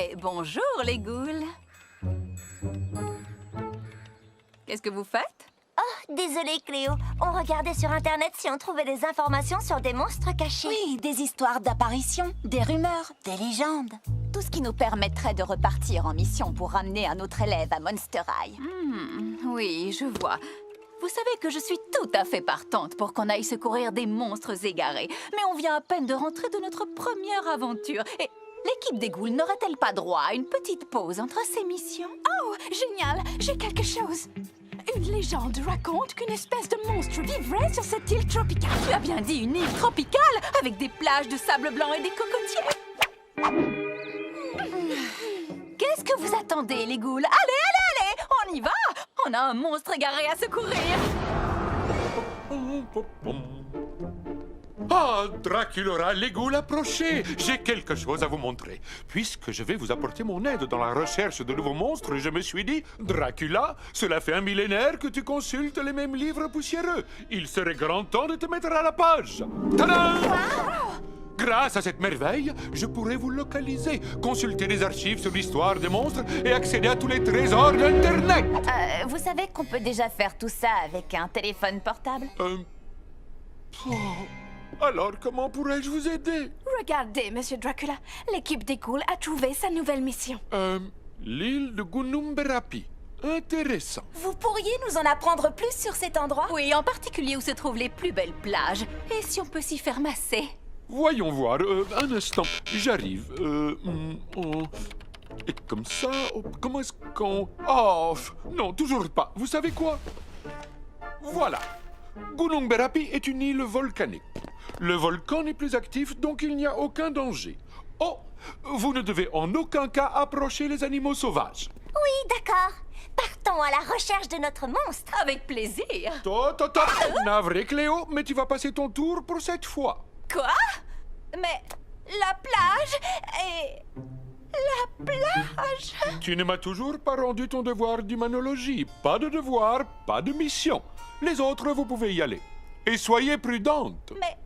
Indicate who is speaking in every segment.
Speaker 1: Et bonjour les ghouls. Qu'est-ce que vous faites?
Speaker 2: Oh, désolée Cléo. On regardait sur Internet si on trouvait des informations sur des monstres cachés.
Speaker 3: Oui, des histoires d'apparitions, des rumeurs, des légendes. Tout ce qui nous permettrait de repartir en mission pour ramener un autre élève à Monster High.
Speaker 1: Oui, je vois. Vous savez que je suis tout à fait partante pour qu'on aille secourir des monstres égarés. Mais on vient à peine de rentrer de notre première aventure. Et l'équipe des ghouls n'aurait-elle pas droit à une petite pause entre ces missions?
Speaker 4: Oh, génial! J'ai quelque chose. Une légende raconte qu'une espèce de monstre vivrait sur cette île tropicale.
Speaker 1: Tu as bien dit une île tropicale avec des plages de sable blanc et des cocotiers. Qu'est-ce que vous attendez, les ghouls? Allez, on y va! On a un monstre égaré à secourir.
Speaker 5: Ah, Draculaura, les ghouls, approchez! J'ai quelque chose à vous montrer. Puisque je vais vous apporter mon aide dans la recherche de nouveaux monstres, je me suis dit, Dracula, cela fait un millénaire que tu consultes les mêmes livres poussiéreux. Il serait grand temps de te mettre à la page. Tadam! Grâce à cette merveille, je pourrais vous localiser, consulter les archives sur l'histoire des monstres et accéder à tous les trésors d'Internet.
Speaker 3: Vous savez qu'on peut déjà faire tout ça avec un téléphone portable?
Speaker 5: Alors, comment pourrais-je vous aider?
Speaker 4: Regardez, Monsieur Dracula, l'équipe des ghouls a trouvé sa nouvelle mission.
Speaker 5: L'île de Gunnumberapi. Intéressant.
Speaker 3: Vous pourriez nous en apprendre plus sur cet endroit?
Speaker 1: Oui, en particulier où se trouvent les plus belles plages. Et si on peut s'y faire masser?
Speaker 5: Voyons voir, un instant, j'arrive. Et comme ça, comment est-ce qu'on... Oh, non, toujours pas. Vous savez quoi? Voilà. Gunnumberapi est une île volcanique. Le volcan n'est plus actif, donc il n'y a aucun danger. Oh, vous ne devez en aucun cas approcher les animaux sauvages.
Speaker 2: Oui, d'accord. Partons à la recherche de notre monstre.
Speaker 1: Avec plaisir.
Speaker 5: Top. Navré, Cléo, mais tu vas passer ton tour pour cette fois.
Speaker 1: Quoi? Mais la plage et... La plage?
Speaker 5: Tu ne m'as toujours pas rendu ton devoir d'humanologie. Pas de devoir, pas de mission. Les autres, vous pouvez y aller. Et soyez prudente.
Speaker 1: Mais...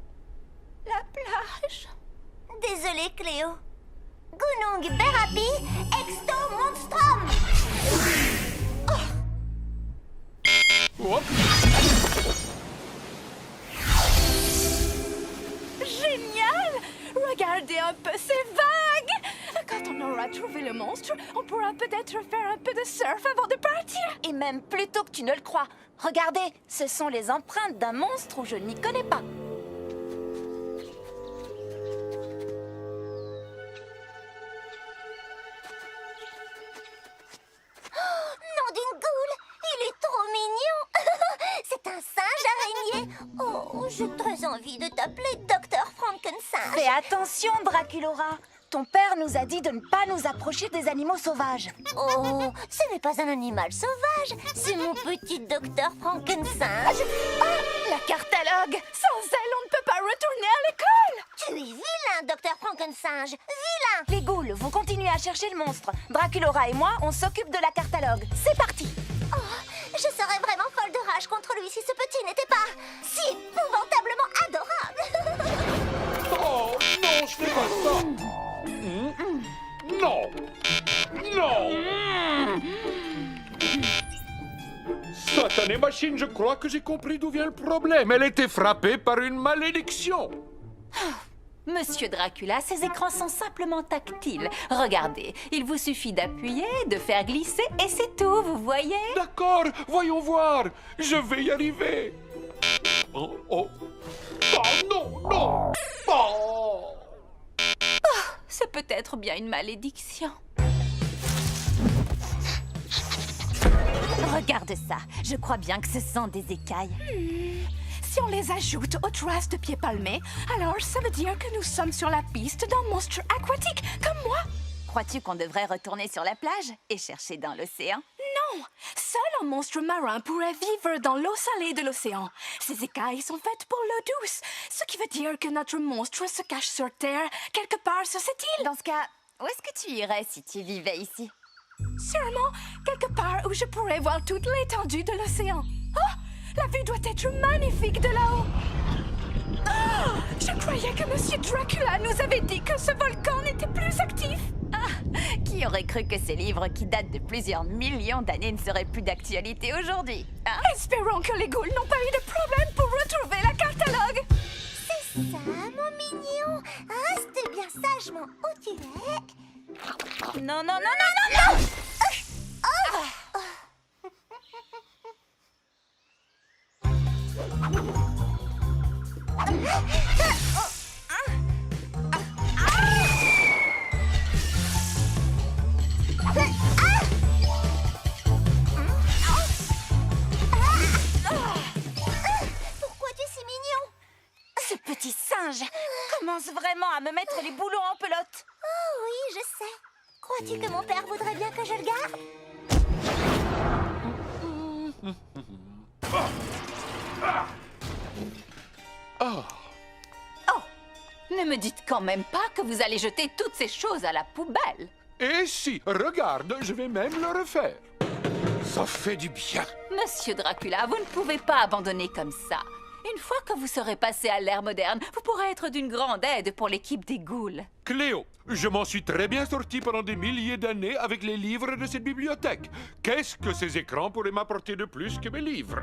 Speaker 1: La plage?
Speaker 2: Désolée Cléo. Gunnumberapi exto monstrum.
Speaker 5: Hop.
Speaker 4: Génial! Regardez un peu ces vagues! Quand on aura trouvé le monstre, on pourra peut-être faire un peu de surf avant de partir.
Speaker 3: Et même plus tôt que tu ne le crois. Regardez, ce sont les empreintes d'un monstre où je n'y connais pas.
Speaker 2: Nom d'une goule, il est trop mignon. C'est un singe araignée. Oh, j'ai très envie de t'appeler Docteur Frankenstein.
Speaker 3: Fais attention, Draculaura. Ton père nous a dit de ne pas nous approcher des animaux sauvages.
Speaker 2: Oh, ce n'est pas un animal sauvage, c'est mon petit Docteur Frankenstein.
Speaker 4: La cartalogue! Sans elle, on ne peut pas retourner à l'école!
Speaker 2: Tu es vilain, Docteur Frankenstein. Vilain.
Speaker 3: Les ghouls, vous continuez à chercher le monstre. Draculaura et moi, on s'occupe de la cartalogue. C'est parti!
Speaker 2: Oh, je serais vraiment folle de rage contre lui si ce petit n'était pas si épouvantablement adorable.
Speaker 5: Oh, non, je fais pas ça. Non. Satanée machine, je crois que j'ai compris d'où vient le problème. Elle était frappée par une malédiction.
Speaker 1: Monsieur Dracula, ces écrans sont simplement tactiles. Regardez, il vous suffit d'appuyer, de faire glisser et c'est tout, vous voyez?
Speaker 5: D'accord, voyons voir. Je vais y arriver. Oh, non. Oh.
Speaker 1: C'est peut-être bien une malédiction.
Speaker 3: Regarde ça. Je crois bien que ce sont des écailles.
Speaker 4: Si on les ajoute aux traces de pieds palmés, alors ça veut dire que nous sommes sur la piste d'un monstre aquatique, comme moi.
Speaker 3: Crois-tu qu'on devrait retourner sur la plage et chercher dans l'océan?
Speaker 4: Non! Seul un monstre marin pourrait vivre dans l'eau salée de l'océan. Ces écailles sont faites pour l'eau douce, ce qui veut dire que notre monstre se cache sur Terre, quelque part sur cette île.
Speaker 3: Dans ce cas, où est-ce que tu irais si tu vivais ici?
Speaker 4: Sûrement, quelque part où je pourrais voir toute l'étendue de l'océan. Oh! La vue doit être magnifique de là-haut. Oh! Je croyais que Monsieur Dracula nous avait dit que ce volcan n'était plus actif.
Speaker 1: Ah,
Speaker 3: Qui aurait cru que ces livres qui datent de plusieurs millions d'années ne seraient plus d'actualité aujourd'hui, hein?
Speaker 4: Espérons que les ghouls n'ont pas eu de problème pour retrouver la catalogue.
Speaker 2: C'est ça, mon mignon. Reste bien sagement où tu es.
Speaker 3: Non, non, non, non, non, non!
Speaker 2: Pourquoi tu es si mignon?
Speaker 3: Ce petit singe commence vraiment à me mettre les boulots en pelote.
Speaker 2: Oh oui, je sais. Crois-tu que mon père voudrait bien que je le garde?
Speaker 1: Ne me dites quand même pas que vous allez jeter toutes ces choses à la poubelle.
Speaker 5: Et si, regarde, je vais même le refaire. Ça fait du bien.
Speaker 1: Monsieur Dracula, vous ne pouvez pas abandonner comme ça. Une fois que vous serez passé à l'ère moderne, vous pourrez être d'une grande aide pour l'équipe des ghouls.
Speaker 5: Cléo, je m'en suis très bien sorti pendant des milliers d'années avec les livres de cette bibliothèque. Qu'est-ce que ces écrans pourraient m'apporter de plus que mes livres?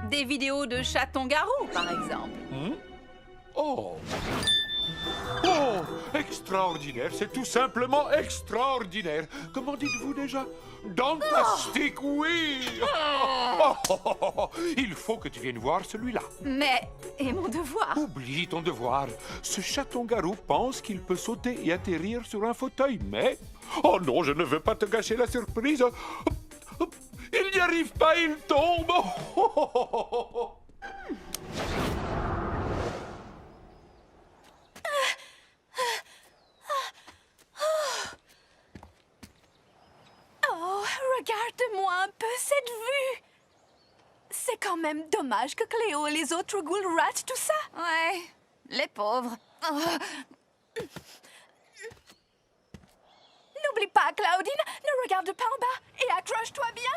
Speaker 1: Des vidéos de chaton-garou, par exemple.
Speaker 5: Oh! Oh! Extraordinaire, c'est tout simplement extraordinaire. Comment dites-vous déjà? Dantastique, oui! Il faut que tu viennes voir celui-là.
Speaker 1: Mais, et mon devoir?
Speaker 5: Oublie ton devoir. Ce chaton-garou pense qu'il peut sauter et atterrir sur un fauteuil, mais... Oh non, je ne veux pas te gâcher la surprise. Il n'y arrive pas, il tombe.
Speaker 4: Oh, regarde-moi un peu cette vue. C'est quand même dommage que Cléo et les autres ghouls ratent tout ça.
Speaker 3: Ouais, les pauvres. Oh.
Speaker 4: N'oublie pas, Claudine, ne regarde pas en bas et accroche-toi bien.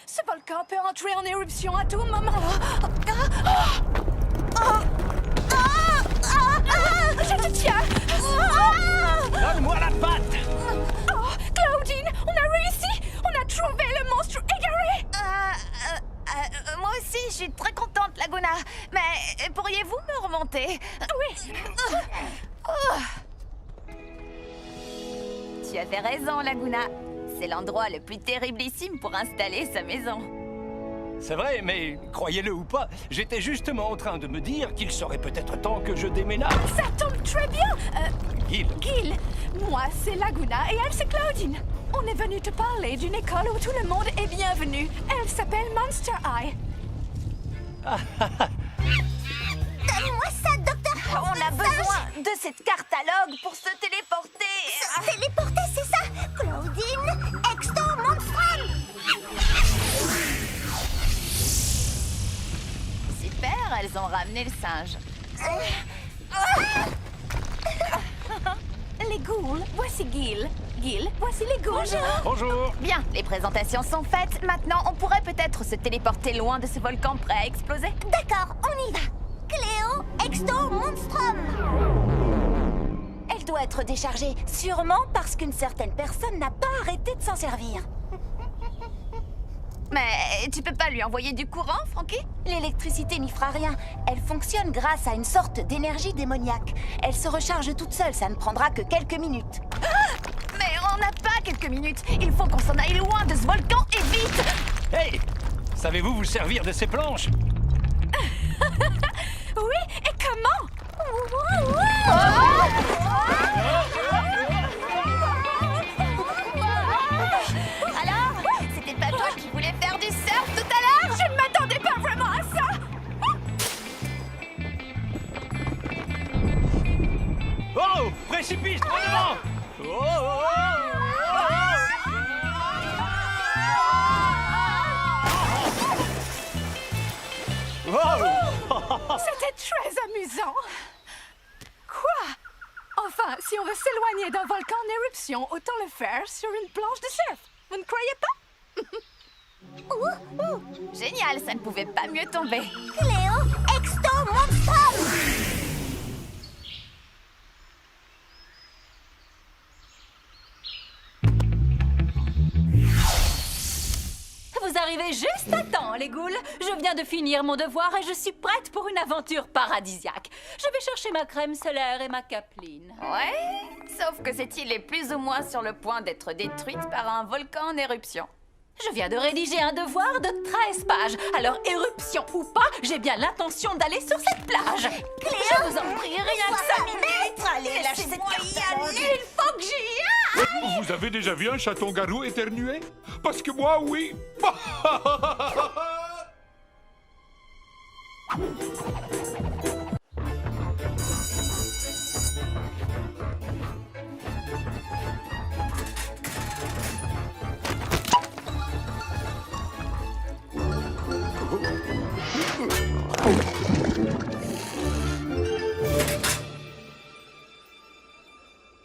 Speaker 4: Ce volcan peut entrer en éruption à tout moment. Je te tiens.
Speaker 6: Donne-moi la patte!
Speaker 4: Oh, Claudine, on a réussi. On a trouvé le monstre égaré.
Speaker 3: Moi aussi, je suis très contente, Laguna. Mais pourriez-vous me remonter?
Speaker 4: Oui.
Speaker 3: Tu avais raison, Laguna. C'est l'endroit le plus terriblissime pour installer sa maison.
Speaker 6: C'est vrai, mais croyez-le ou pas, j'étais justement en train de me dire qu'il serait peut-être temps que je déménage.
Speaker 4: Ça tombe très bien.
Speaker 6: Gil,
Speaker 4: Gil, moi c'est Laguna et elle c'est Claudine. On est venu te parler d'une école où tout le monde est bienvenu. Elle s'appelle Monster High.
Speaker 2: Donne-moi ça, docteur.
Speaker 3: On a besoin de cette catalogue pour se téléporter.
Speaker 2: Se téléporter, c'est ça? Claudine, Exto Monstrum.
Speaker 3: Super, elles ont ramené le singe.
Speaker 4: Les ghouls, voici Gil. Gil, voici les ghouls.
Speaker 6: bonjour.
Speaker 3: Bien, les présentations sont faites. Maintenant, on pourrait peut-être se téléporter loin de ce volcan prêt à exploser.
Speaker 2: D'accord, on y va. Cléo, Exto Monstrum.
Speaker 3: Elle doit être déchargée, sûrement parce qu'une certaine personne n'a pas arrêté de s'en servir. Mais tu peux pas lui envoyer du courant, Frankie? L'électricité n'y fera rien. Elle fonctionne grâce à une sorte d'énergie démoniaque. Elle se recharge toute seule, ça ne prendra que quelques minutes. Mais on n'a pas quelques minutes. Il faut qu'on s'en aille loin de ce volcan et vite!
Speaker 6: Hey! Savez-vous vous servir de ces planches?
Speaker 4: Oui, et comment?
Speaker 3: Alors, c'était pas toi qui voulais faire du surf tout à l'heure?
Speaker 4: Je ne m'attendais pas vraiment à ça.
Speaker 6: Oh! Précipice, trop devant! Oh, oh, oh, oh.
Speaker 4: C'était très amusant. Quoi? Enfin, si on veut s'éloigner d'un volcan en éruption, autant le faire sur une planche de surf. Vous ne croyez pas?
Speaker 3: Génial, ça ne pouvait pas mieux tomber.
Speaker 2: Cléo, Exto Monstrum.
Speaker 1: arrivez juste à temps, les ghouls. Je viens de finir mon devoir et je suis prête pour une aventure paradisiaque. Je vais chercher ma crème solaire et ma capeline.
Speaker 3: Ouais, sauf que cette île est plus ou moins sur le point d'être détruite par un volcan en éruption.
Speaker 1: Je viens de rédiger un devoir de 13 pages. Alors, éruption ou pas, j'ai bien l'intention d'aller sur cette plage. Je vous en prie, rien que 5 minutes.
Speaker 2: Allez, lâche cette carte.
Speaker 1: Il faut que j'y aille.
Speaker 5: Vous avez déjà vu un chaton-garou éternuer? Parce que moi, oui.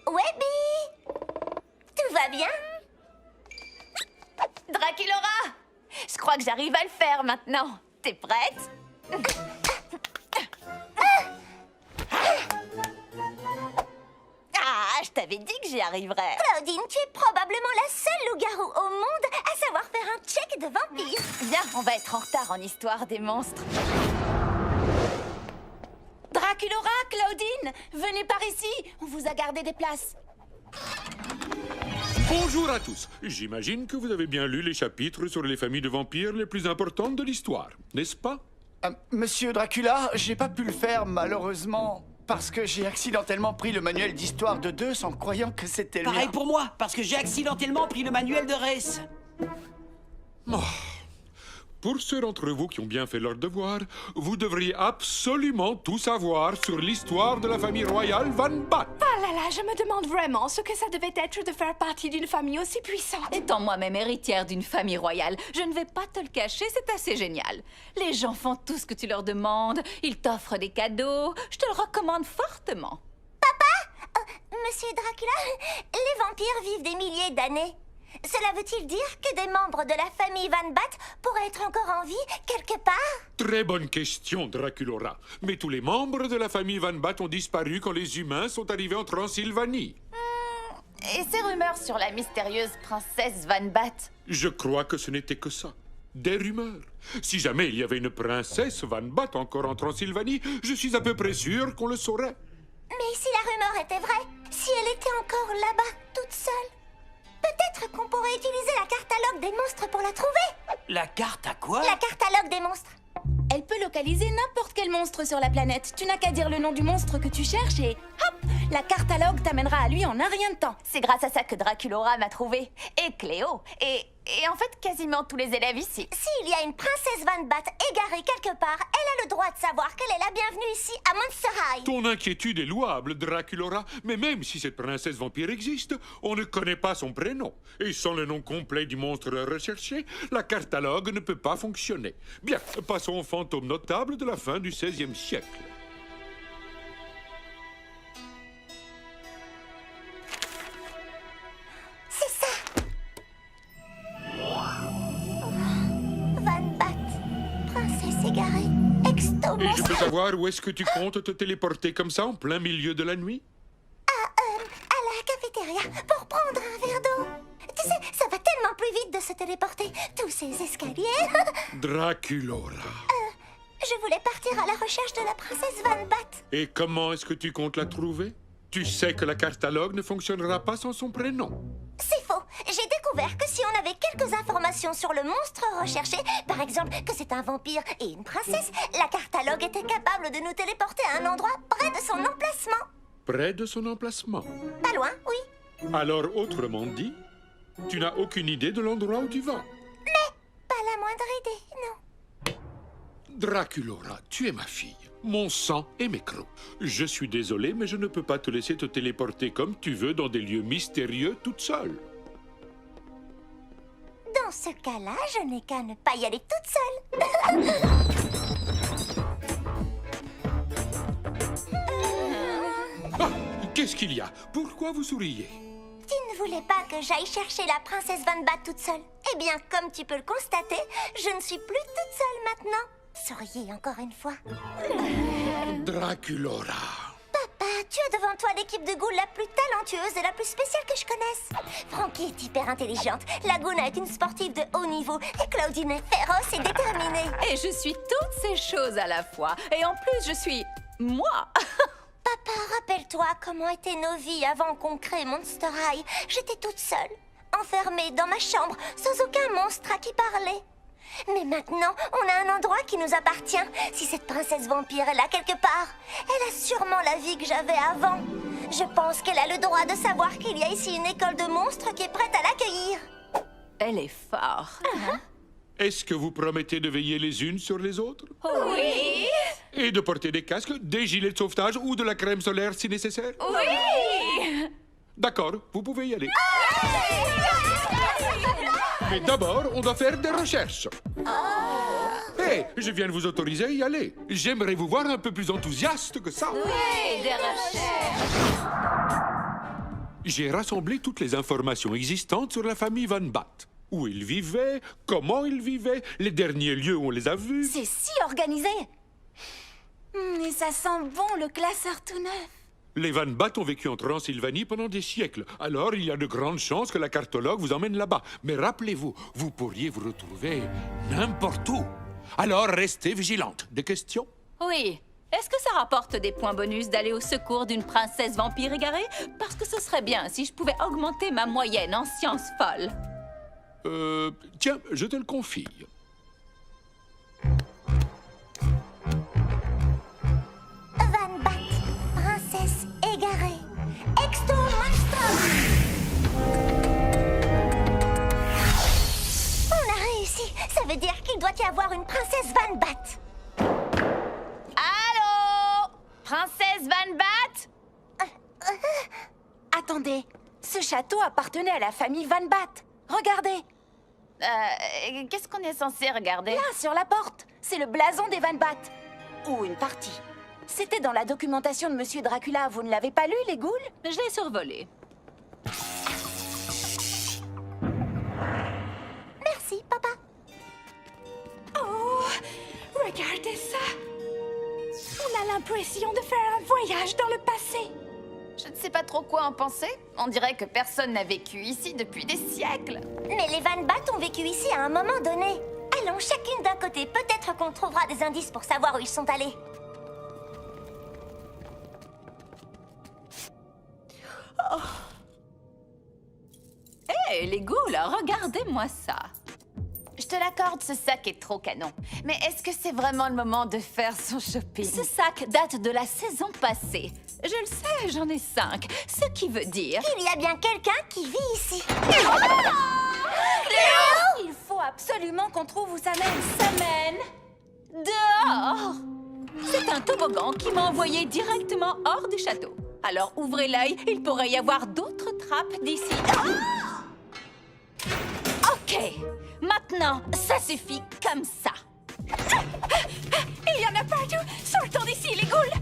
Speaker 2: Webby! Tout va bien?
Speaker 3: Draculaura! Je crois que j'arrive à le faire maintenant. T'es prête? Ah, je t'avais dit que j'y arriverais.
Speaker 2: Claudine, tu es probablement la seule loup-garou au monde à savoir faire un check de vampire.
Speaker 3: Viens, on va être en retard en histoire des monstres. Draculaura, Claudine, venez par ici. On vous a gardé des places.
Speaker 5: Bonjour à tous. J'imagine que vous avez bien lu les chapitres sur les familles de vampires les plus importantes de l'histoire, n'est-ce pas?
Speaker 7: Monsieur Dracula, j'ai pas pu le faire malheureusement parce que j'ai accidentellement pris le manuel d'histoire de Deuce en croyant que c'était le
Speaker 8: Pareil
Speaker 7: mien.
Speaker 8: pour moi, parce que j'ai accidentellement pris le manuel de Race.
Speaker 5: Pour ceux d'entre vous qui ont bien fait leur devoir, vous devriez absolument tout savoir sur l'histoire de la famille royale Van Bat.
Speaker 4: Ah là là, je me demande vraiment ce que ça devait être de faire partie d'une famille aussi puissante.
Speaker 1: Étant moi-même héritière d'une famille royale, je ne vais pas te le cacher, c'est assez génial. Les gens font tout ce que tu leur demandes, ils t'offrent des cadeaux, je te le recommande fortement.
Speaker 2: Monsieur Dracula, les vampires vivent des milliers d'années. Cela veut-il dire que des membres de la famille Van Bat pourraient être encore en vie quelque part?
Speaker 5: Très bonne question, Draculaura. Mais tous les membres de la famille Van Bat ont disparu quand les humains sont arrivés en Transylvanie.
Speaker 3: Et ces rumeurs sur la mystérieuse princesse Van Bat?
Speaker 5: Je crois que ce n'était que ça. Des rumeurs. Si jamais il y avait une princesse Van Bat encore en Transylvanie, je suis à peu près sûr qu'on le saurait.
Speaker 2: Mais si la rumeur était vraie, si elle était encore là-bas, toute seule, peut-être qu'on pourrait utiliser la catalogue des monstres pour la trouver.
Speaker 8: La carte à quoi?
Speaker 2: La catalogue des monstres.
Speaker 3: Elle peut localiser n'importe quel monstre sur la planète. Tu n'as qu'à dire le nom du monstre que tu cherches et hop, la catalogue t'amènera à lui en un rien de temps. C'est grâce à ça que Draculaura m'a trouvé. Et Cléo. Et en fait, quasiment tous les élèves ici.
Speaker 2: S'il y a une princesse Van Bat égarée quelque part, elle a le droit de savoir qu'elle est la bienvenue ici à Monster High.
Speaker 5: Ton inquiétude est louable, Draculaura, mais même si cette princesse vampire existe, on ne connaît pas son prénom. Et sans le nom complet du monstre recherché, la catalogue ne peut pas fonctionner. Bien, passons aux fantômes notables de la fin du XVIe siècle.
Speaker 2: C'est ça. Van Bat, princesse égarée, exto
Speaker 5: Et je peux savoir où est-ce que tu comptes te téléporter comme ça en plein milieu de la nuit?
Speaker 2: à la cafétéria pour prendre un verre d'eau. Tu sais, ça va tellement plus vite de se téléporter. Tous ces escaliers.
Speaker 5: Draculaura.
Speaker 2: Je voulais partir à la recherche de la princesse Van Bat.
Speaker 5: Et comment est-ce que tu comptes la trouver? Tu sais que la catalogue ne fonctionnera pas sans son prénom.
Speaker 2: C'est faux. J'ai découvert que si on avait quelques informations sur le monstre recherché, par exemple que c'est un vampire et une princesse, la catalogue était capable de nous téléporter à un endroit près de son emplacement.
Speaker 5: Près de son emplacement.
Speaker 2: Pas loin, oui.
Speaker 5: Alors, autrement dit, tu n'as aucune idée de l'endroit où tu vas.
Speaker 2: Pas la moindre idée, non.
Speaker 5: Draculaura, tu es ma fille, mon sang et mes crocs. Je suis désolé, mais je ne peux pas te laisser te téléporter comme tu veux dans des lieux mystérieux toute seule.
Speaker 2: Dans ce cas-là, je n'ai qu'à ne pas y aller toute seule.
Speaker 5: Ah, qu'est-ce qu'il y a? Pourquoi vous souriez?
Speaker 2: Tu ne voulais pas que j'aille chercher la princesse Van Bat toute seule? Eh bien, comme tu peux le constater, je ne suis plus toute seule maintenant. Souriez encore une fois.
Speaker 5: Draculaura.
Speaker 2: Papa, tu as de devant toi l'équipe de ghouls la plus talentueuse et la plus spéciale que je connaisse. Frankie est hyper intelligente, Laguna est une sportive de haut niveau et Claudine est féroce et déterminée.
Speaker 1: Et je suis toutes ces choses à la fois. Et en plus, je suis... moi.
Speaker 2: Papa, rappelle-toi comment étaient nos vies avant qu'on crée Monster High. J'étais toute seule, enfermée dans ma chambre, sans aucun monstre à qui parler. Mais maintenant, on a un endroit qui nous appartient. Si cette princesse vampire est là quelque part, elle a sûrement la vie que j'avais avant. Je pense qu'elle a le droit de savoir qu'il y a ici une école de monstres qui est prête à l'accueillir.
Speaker 1: Elle est forte.
Speaker 5: Est-ce que vous promettez de veiller les unes sur les autres?
Speaker 1: Oui.
Speaker 5: Et de porter des casques, des gilets de sauvetage ou de la crème solaire si nécessaire?
Speaker 1: Oui.
Speaker 5: D'accord, vous pouvez y aller. Mais d'abord, on doit faire des recherches. Hé, je viens de vous autoriser à y aller. J'aimerais vous voir un peu plus enthousiaste que ça.
Speaker 1: Oui, des recherches.
Speaker 5: J'ai rassemblé toutes les informations existantes sur la famille Van Bat. Où ils vivaient, comment ils vivaient, les derniers lieux où on les a vus.
Speaker 3: C'est si organisé. Et ça sent bon, le classeur tout neuf.
Speaker 5: Les Van Bat ont vécu en Transylvanie pendant des siècles. Alors, il y a de grandes chances que la cartologue vous emmène là-bas. Mais rappelez-vous, vous pourriez vous retrouver n'importe où. Alors, restez vigilante. Des questions?
Speaker 1: Oui. Est-ce que ça rapporte des points bonus d'aller au secours d'une princesse vampire égarée? Parce que ce serait bien si je pouvais augmenter ma moyenne en sciences folles.
Speaker 5: Tiens, je te le confie.
Speaker 2: Van Bat, princesse égarée, Exto Monster. On a réussi. Ça veut dire qu'il doit y avoir une princesse Van Bat.
Speaker 3: Allô? Princesse Van Bat? Attendez, ce château appartenait à la famille Van Bat. Regardez.
Speaker 1: Qu'est-ce qu'on est censé regarder?
Speaker 3: Là, sur la porte. C'est le blason des Van Bat. Ou une partie. C'était dans la documentation de Monsieur Dracula. Vous ne l'avez pas lu, les ghouls?
Speaker 1: Je l'ai survolé.
Speaker 2: Merci, papa.
Speaker 4: Oh, regardez ça. On a l'impression de faire un voyage dans le passé.
Speaker 3: Je ne sais pas trop quoi en penser. On dirait que personne n'a vécu ici depuis des siècles.
Speaker 2: Mais les Van Bat ont vécu ici à un moment donné. Allons chacune d'un côté. Peut-être qu'on trouvera des indices pour savoir où ils sont allés.
Speaker 1: Hé, les ghouls, regardez-moi ça.
Speaker 3: Je te l'accorde, ce sac est trop canon. Mais est-ce que c'est vraiment le moment de faire son shopping?
Speaker 1: Ce sac date de la saison passée. Je le sais, j'en ai 5. Ce qui veut dire...
Speaker 2: Il y a bien quelqu'un qui vit ici.
Speaker 3: Il faut absolument qu'on trouve où ça mène.
Speaker 1: Ça mène dehors. C'est un toboggan qui m'a envoyé directement hors du château. Alors ouvrez l'œil, il pourrait y avoir d'autres trappes d'ici. Ok, maintenant, ça suffit comme ça.
Speaker 4: Il y en a partout. Sortons d'ici, les ghouls.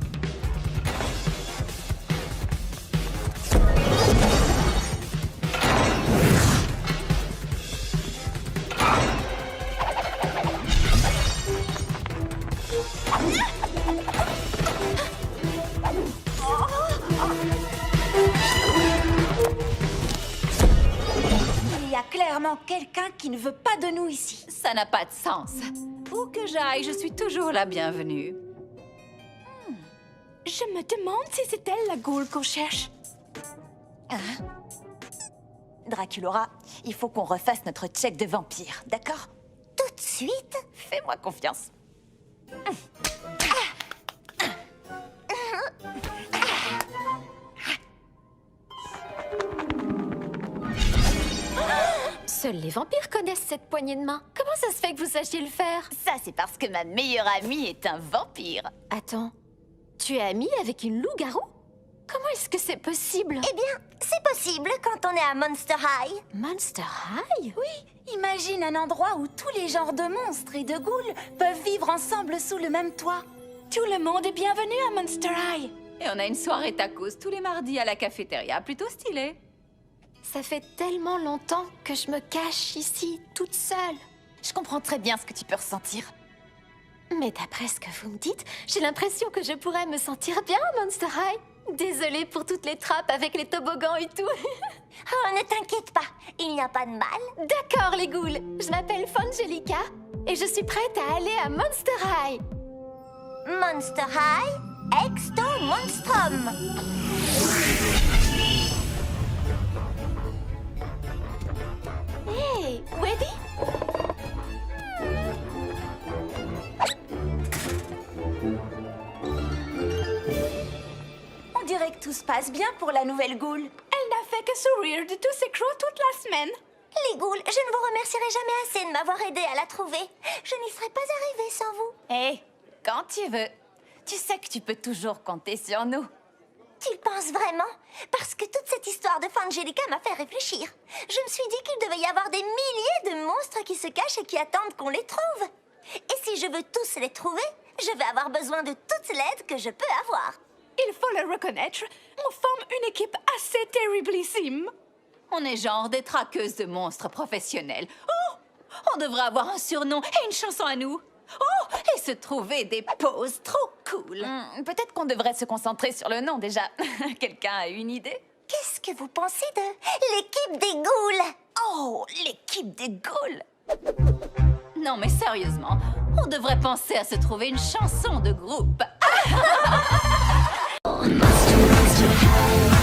Speaker 3: Il y a clairement quelqu'un qui ne veut pas de nous ici.
Speaker 1: Ça n'a pas de sens. Où que j'aille, je suis toujours la bienvenue.
Speaker 4: Je me demande si c'est elle la ghoul qu'on cherche.
Speaker 3: Draculora, il faut qu'on refasse notre check de vampire, d'accord?
Speaker 2: Tout de suite?
Speaker 3: Fais-moi confiance.
Speaker 9: Seuls les vampires connaissent cette poignée de main. Comment ça se fait que vous sachiez le faire?
Speaker 3: Ça, c'est parce que ma meilleure amie est un vampire.
Speaker 9: Attends, tu es amie avec une loup-garou? Comment est-ce que c'est possible?
Speaker 2: Eh bien, c'est possible quand on est à Monster High.
Speaker 9: Monster High?
Speaker 3: Oui, imagine un endroit où tous les genres de monstres et de ghouls peuvent vivre ensemble sous le même toit.
Speaker 4: Tout le monde est bienvenu à Monster High.
Speaker 1: Et on a une soirée tacos tous les mardis à la cafétéria, plutôt stylé.
Speaker 9: Ça fait tellement longtemps que je me cache ici, toute seule.
Speaker 3: Je comprends très bien ce que tu peux ressentir.
Speaker 9: Mais d'après ce que vous me dites, j'ai l'impression que je pourrais me sentir bien à Monster High. Désolée pour toutes les trappes avec les toboggans et tout.
Speaker 2: Oh, ne t'inquiète pas, il n'y a pas de mal.
Speaker 9: D'accord, les ghouls. Je m'appelle Fangelica et je suis prête à aller à Monster High.
Speaker 2: Monster High, Exto Monstrum.
Speaker 9: Hey, Webby?
Speaker 3: On dirait que tout se passe bien pour la nouvelle Ghoul.
Speaker 4: Elle n'a fait que sourire de tous ses crocs toute la semaine.
Speaker 2: Les ghouls, je ne vous remercierai jamais assez de m'avoir aidé à la trouver. Je n'y serais pas arrivée sans vous.
Speaker 1: Hé, quand tu veux. Tu sais que tu peux toujours compter sur nous.
Speaker 2: Tu le penses vraiment? Parce que toute cette histoire de Fangelica m'a fait réfléchir. Je me suis dit qu'il devait y avoir des milliers de monstres qui se cachent et qui attendent qu'on les trouve. Et si je veux tous les trouver, je vais avoir besoin de toute l'aide que je peux avoir.
Speaker 4: Il faut le reconnaître, on forme une équipe assez terriblissime.
Speaker 1: On est genre des traqueuses de monstres professionnelles. Oh! On devrait avoir un surnom et une chanson à nous. Oh! Et se trouver des poses trop cool.
Speaker 3: Peut-être qu'on devrait se concentrer sur le nom déjà. Quelqu'un a une idée?
Speaker 2: Qu'est-ce que vous pensez de l'équipe des ghouls?
Speaker 1: Oh, l'équipe des ghouls! Non, mais sérieusement, on devrait penser à se trouver une chanson de groupe.
Speaker 2: Monster High.